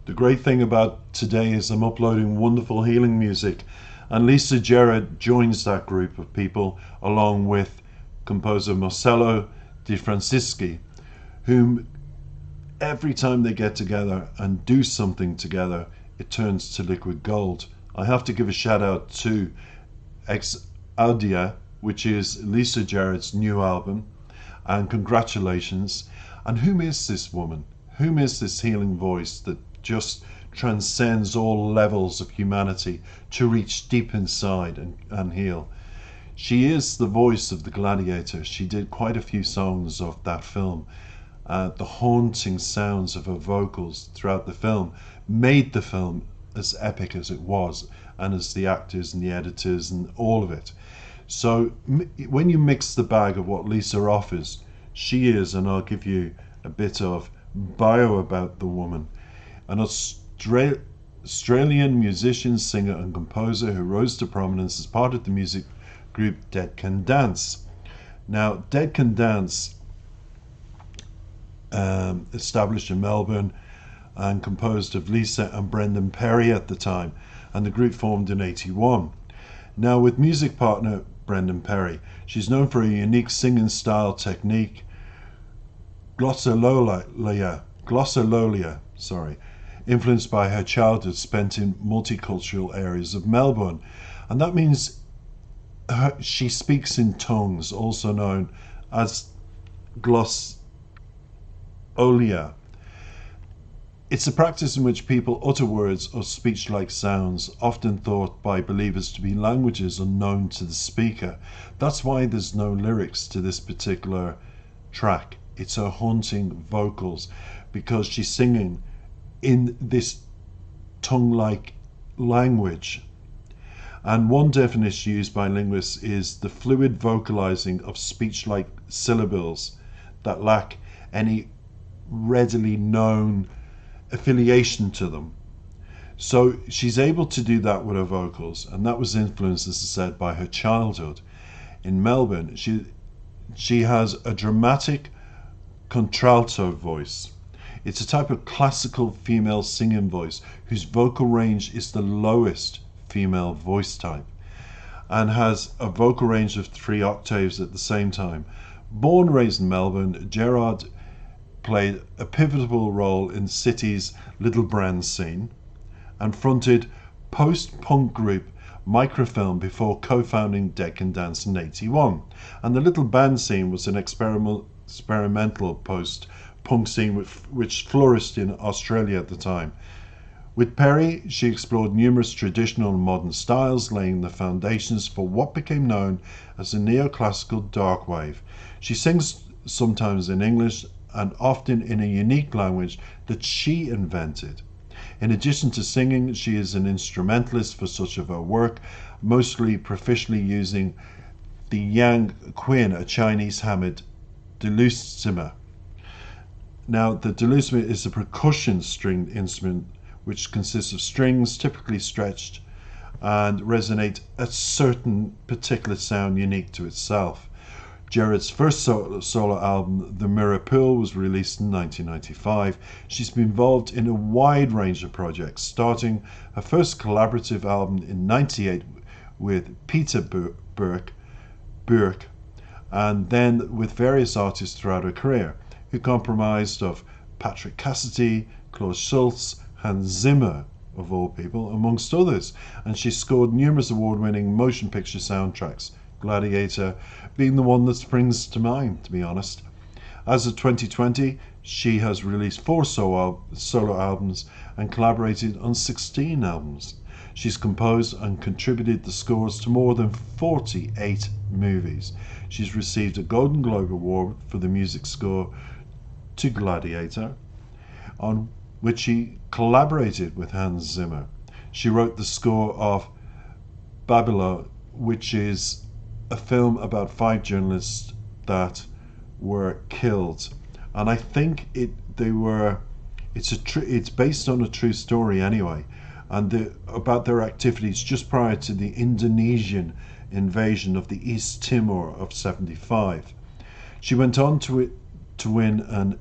The great thing about today is I'm uploading wonderful healing music, and Lisa Gerrard joins that group of people along with composer Marcello Di Francisci, whom every time they get together and do something together, it turns to liquid gold. I have to give a shout out to Ex Audia, which is Lisa Gerrard's new album, and congratulations. And whom is this woman? Whom is this healing voice that just transcends all levels of humanity to reach deep inside and heal? She is the voice of the Gladiator. She did quite a few songs of that film. The haunting sounds of her vocals throughout the film made the film as epic as it was, and as the actors and the editors and all of it. So when you mix the bag of what Lisa offers, she is, and I'll give you a bit of bio about the woman, an Australian musician, singer and composer who rose to prominence as part of the music group Dead Can Dance. Now, Dead Can Dance, established in Melbourne and composed of Lisa and Brendan Perry at the time, and the group formed in '81. Now, with music partner Brendan Perry, she's known for a unique singing style technique, glossolalia, influenced by her childhood spent in multicultural areas of Melbourne. And that means she speaks in tongues, also known as glossolia. It's a practice in which people utter words or speech-like sounds, often thought by believers to be languages unknown to the speaker. That's why there's no lyrics to this particular track. It's her haunting vocals, because she's singing in this tongue-like language. And one definition used by linguists is the fluid vocalizing of speech-like syllables that lack any readily known affiliation to them. So she's able to do that with her vocals, and that was influenced, as I said, by her childhood in Melbourne. She has a dramatic contralto voice. It's a type of classical female singing voice whose vocal range is the lowest female voice type, and has a vocal range of 3 octaves at the same time. Born and raised in Melbourne, Gerrard played a pivotal role in the city's Little Brand scene and fronted post-punk group Microfilm before co-founding Dead Can Dance in '81. And the Little Band scene was an experimental post-punk scene which flourished in Australia at the time. With Perry, she explored numerous traditional and modern styles, laying the foundations for what became known as the neoclassical dark wave. She sings sometimes in English and often in a unique language that she invented. In addition to singing, she is an instrumentalist for such of her work, mostly proficiently using the Yang Qin, a Chinese hammered dulcimer. Now, the dulcimer is a percussion stringed instrument which consists of strings typically stretched and resonate a certain particular sound unique to itself. Gerrard's first solo album, The Mirror Pool, was released in 1995. She's been involved in a wide range of projects, starting her first collaborative album in '98 with Peter Burke, and then with various artists throughout her career, who comprised of Patrick Cassidy, Klaus Schulze, Hans Zimmer, of all people, amongst others. And she scored numerous award-winning motion picture soundtracks, Gladiator being the one that springs to mind, to be honest. As of 2020, she has released 4 solo albums and collaborated on 16 albums. She's composed and contributed the scores to more than 48 movies. She's received a Golden Globe Award for the music score to Gladiator, on which she collaborated with Hans Zimmer. She wrote the score of Babylon, which is a film about 5 journalists that were killed, and I think it's based on a true story anyway, and about their activities just prior to the Indonesian invasion of the East Timor of '75. She went on to win an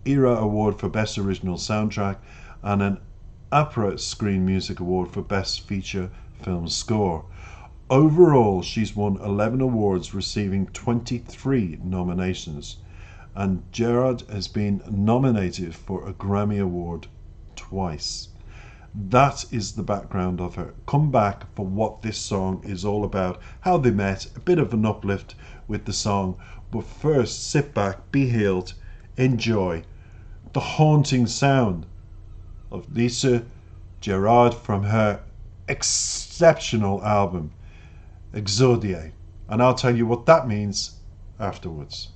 ERA Award for Best Original Soundtrack and an APRA Screen Music Award for Best Feature Film Score. Overall, she's won 11 awards, receiving 23 nominations, and Gerard has been nominated for a Grammy Award twice. That is the background of her. Come back for what this song is all about, how they met, a bit of an uplift with the song. But first, sit back, be healed, enjoy the haunting sound of Lisa Gerard from her exceptional album Exodie, and I'll tell you what that means afterwards.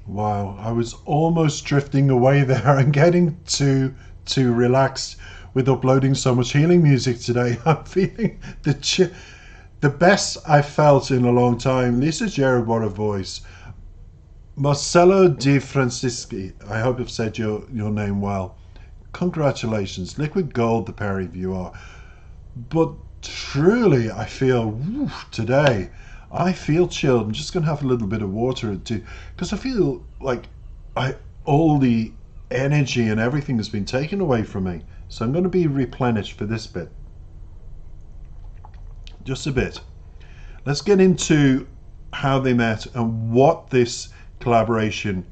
Wow, I was almost drifting away there and getting too relaxed with uploading so much healing music today. I'm feeling the best I've felt in a long time. Lisa Gerrard, what a voice. Marcello Di Francisci, I hope I've said your name well. Congratulations, Liquid Gold, the pair of you are. But truly, I feel today, I feel chilled. I'm just going to have a little bit of water too, because I feel like all the energy and everything has been taken away from me. So I'm going to be replenished for this bit. Just a bit. Let's get into how they met and what this collaboration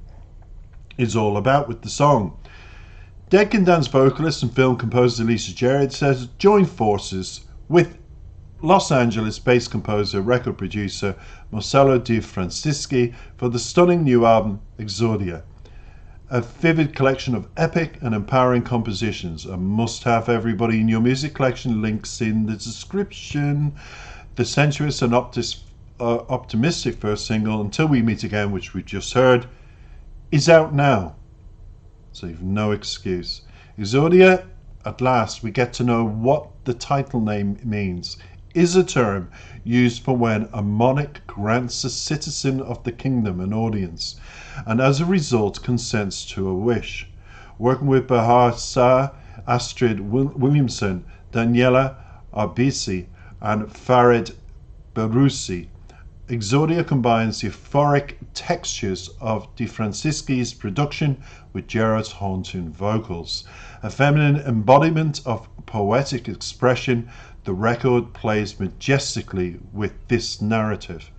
is all about with the song. Dead Can Dance vocalist and film composer Lisa Gerrard says joined forces with Los Angeles-based composer, record producer Marcello Di Francisci for the stunning new album Exodia, a vivid collection of epic and empowering compositions. A must-have, everybody, in your music collection. Links in the description. The sensuous and optimistic first single, Until We Meet Again, which we just heard, is out now, so you've no excuse. Exodia, at last we get to know what the title name means. Is a term used for when a monarch grants a citizen of the kingdom an audience, and as a result consents to a wish. Working with Bahar Shah, Astrid Williamson, Daniela Arbisi, and Farid Berusi, Exodia combines the euphoric textures of Di Francisci's production with Gerrard's haunting vocals. A feminine embodiment of poetic expression, the record plays majestically with this narrative.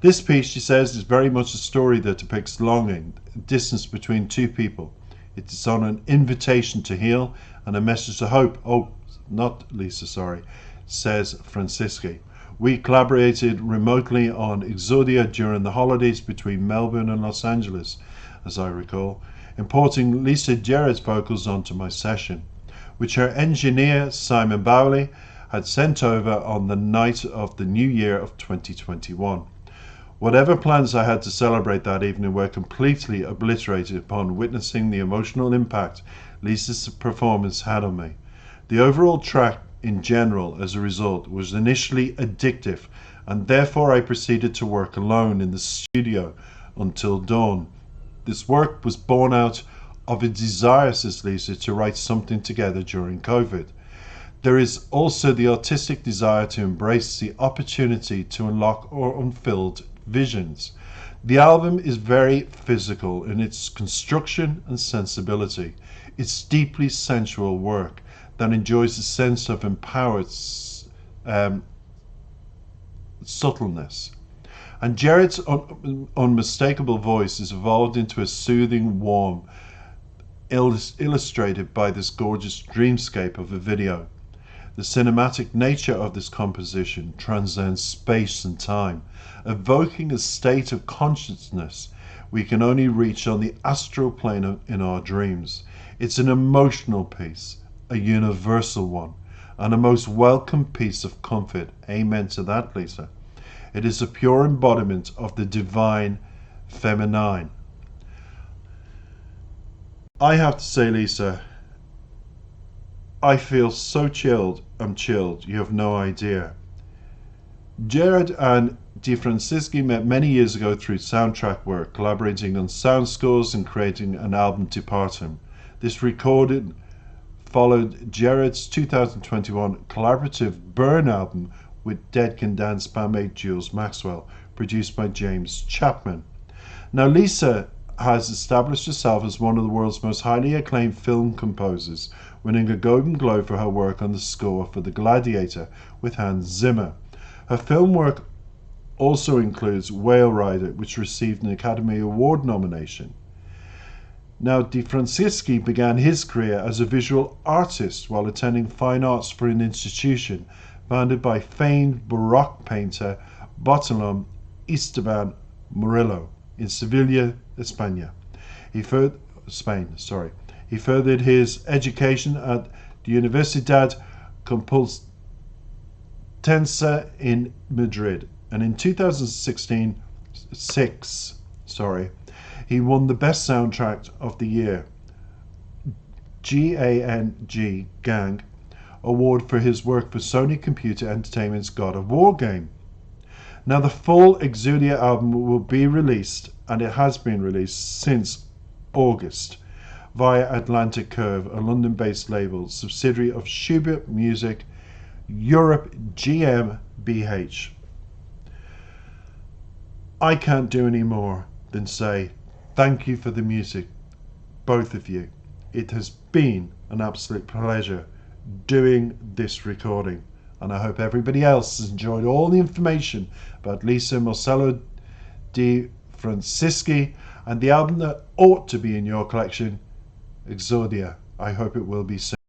This piece, she says, is very much a story that depicts longing, distance between two people. It is on an invitation to heal and a message of hope. Oh, not Lisa, sorry, says Francisci. We collaborated remotely on Exodia during the holidays between Melbourne and Los Angeles, as I recall, importing Lisa Gerrard's vocals onto my session, which her engineer Simon Bowley had sent over on the night of the new year of 2021. Whatever plans I had to celebrate that evening were completely obliterated upon witnessing the emotional impact Lisa's performance had on me. The overall track in general, as a result, was initially addictive, and therefore I proceeded to work alone in the studio until dawn. This work was born out of a desire, says Lisa, to write something together during COVID. There is also the artistic desire to embrace the opportunity to unlock or unfilled visions. The album is very physical in its construction and sensibility. It's deeply sensual work that enjoys a sense of empowered subtleness. And Gerrard's unmistakable voice is evolved into a soothing warmth, illustrated by this gorgeous dreamscape of a video. The cinematic nature of this composition transcends space and time, evoking a state of consciousness we can only reach on the astral plane in our dreams. It's an emotional piece, a universal one, and a most welcome piece of comfort. Amen to that, Lisa. It is a pure embodiment of the divine feminine. I have to say, Lisa, I feel so chilled. I'm chilled. You have no idea. Gerrard and Di Francisci met many years ago through soundtrack work, collaborating on sound scores and creating an album to part him. This recording followed Gerrard's 2021 collaborative Burn album with Dead Can Dance bandmate Jules Maxwell, produced by James Chapman. Now, Lisa has established herself as one of the world's most highly acclaimed film composers, winning a Golden Globe for her work on the score for The Gladiator with Hans Zimmer. Her film work also includes Whale Rider, which received an Academy Award nomination. Now, Di Francisci began his career as a visual artist while attending fine arts for an institution founded by famed Baroque painter Bartolomé Esteban Murillo in Sevilla, España. He Spain. Sorry. He furthered his education at the Universidad Complutense in Madrid, and in 2016, he won the Best Soundtrack of the Year Gang award for his work for Sony Computer Entertainment's God of War game. Now, the full Exodia album will be released, and it has been released since August, via Atlantic Curve, a London-based label, subsidiary of Schubert Music Europe GmbH. I can't do any more than say thank you for the music, both of you. It has been an absolute pleasure doing this recording, and I hope everybody else has enjoyed all the information about Lisa Marcello di Francisci and the album that ought to be in your collection, Exodia. I hope it will be soon.